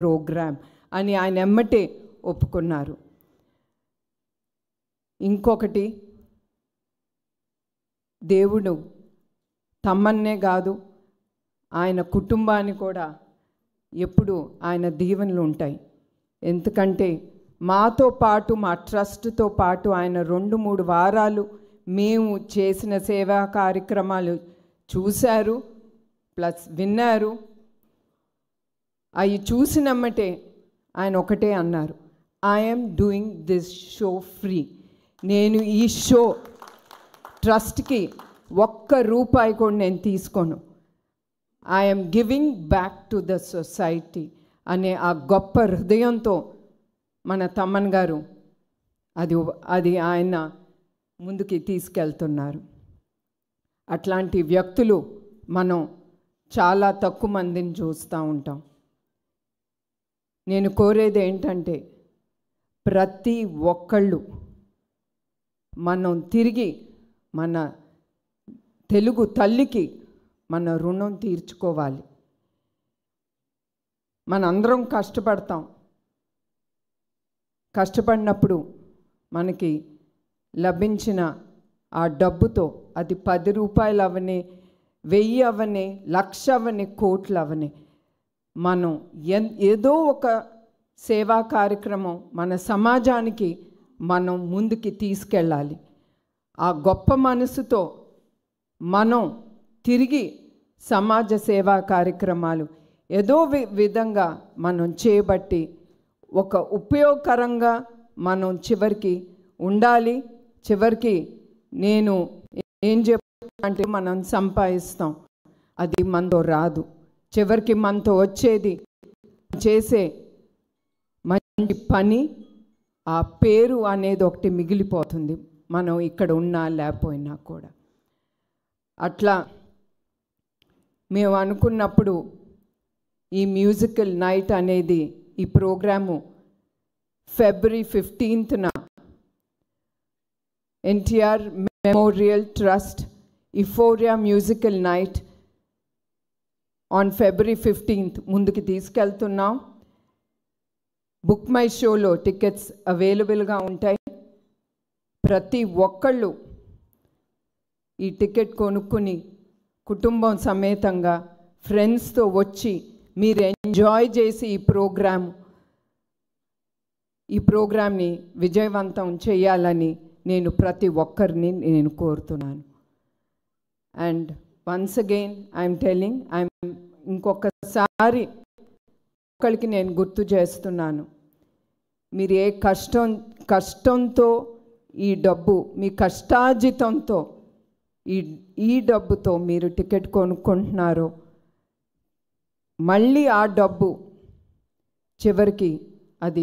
Programme అని ఆయన ఎమ్మటే ఒప్పుకున్నారు. ఇంకొకటి, దేవుడు తమ్మన్నే కాదు ఆయన కుటుంబాన్ని కూడా ఎప్పుడు ఆయన దీవెనలు ఉంటాయి. ఎందుకంటే మాతో పాటు మా ట్రస్ట్తో పాటు ఆయన 2-3 వారాలు మేము చేసిన సేవా కార్యక్రమాలు చూశారు, ప్లస్ విన్నారు. అవి చూసినమ్మటే ఆయన ఒకటే అన్నారు, I'm doing this show free. నేను ఈ షో ట్రస్ట్కి ₹1 కూడా నేను తీసుకోను. I'm giving back to the society అనే ఆ గొప్ప హృదయంతో మన తమ్మన్ గారు అది ఆయన ముందుకి తీసుకెళ్తున్నారు. అట్లాంటి వ్యక్తులు మనం చాలా తక్కువ మందిని చూస్తూ ఉంటాం. నేను కోరేది ఏంటంటే ప్రతి ఒక్కళ్ళు మనం తిరిగి మన తెలుగు తల్లికి మన రుణం తీర్చుకోవాలి. మనందరం కష్టపడతాం. కష్టపడినప్పుడు మనకి లభించిన ఆ డబ్బుతో అది ₹10 అవని, 1000 అవని, 1,00,000 అవని, కోట్లు అవని, మనం ఏదో ఒక సేవా కార్యక్రమం మన సమాజానికి మనం ముందుకి తీసుకెళ్ళాలి. ఆ గొప్ప మనసుతో మనం తిరిగి సమాజ సేవా కార్యక్రమాలు ఏదో విధంగా మనం చేయబట్టి ఒక ఉపయోగకరంగా మనం చివరికి ఉండాలి. చివరికి నేను ఏం చెప్పాలంటే మనం సంపాదిస్తాం, అది మనతో రాదు. చివరికి మనతో వచ్చేది చేసే మంచి పని, ఆ పేరు అనేది ఒకటి మిగిలిపోతుంది, మనం ఇక్కడ ఉన్నా లేకపోయినా కూడా. అట్లా మేము అనుకున్నప్పుడు ఈ మ్యూజికల్ నైట్ అనేది ఈ programme February 15th NTR memorial trust euphoria musical night on February 15th ముందుకు తీసుకెళ్తున్నాం. బుక్ మై షోలో టికెట్స్ అవైలబుల్గా ఉంటాయి. ప్రతి ఒక్కళ్ళు ఈ టికెట్ కొనుక్కుని కుటుంబం సమేతంగా ఫ్రెండ్స్తో వచ్చి మీరు ఎంజాయ్ చేసి ఈ ప్రోగ్రామ్ని విజయవంతం చేయాలని నేను ప్రతి ఒక్కరిని నేను కోరుతున్నాను. And once again I'm telling, ఇంకొకసారి ఒక్కరికి నేను గుర్తు చేస్తున్నాను, మీరు ఏ కష్టంతో ఈ డబ్బు, మీ కష్టార్జితంతో ఈ డబ్బుతో మీరు టికెట్ కొనుక్కుంటున్నారో, మళ్ళీ ఆ డబ్బు చివరికి అది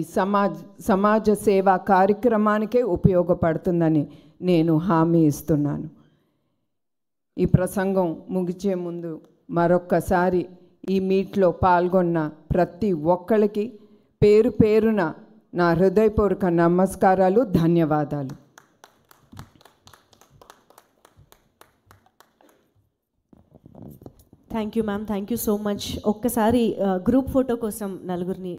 సమాజ సేవా కార్యక్రమానికే ఉపయోగపడుతుందని నేను హామీ ఇస్తున్నాను. ఈ ప్రసంగం ముగిచే ముందు మరొక్కసారి ఈ మీట్లో పాల్గొన్న ప్రతి ఒక్కరికి పేరు పేరున నా హృదయపూర్వక నమస్కారాలు, ధన్యవాదాలు. Thank you ma'am, thank you so much. ఒక్కసారి గ్రూప్ ఫోటో కోసం నలుగురిని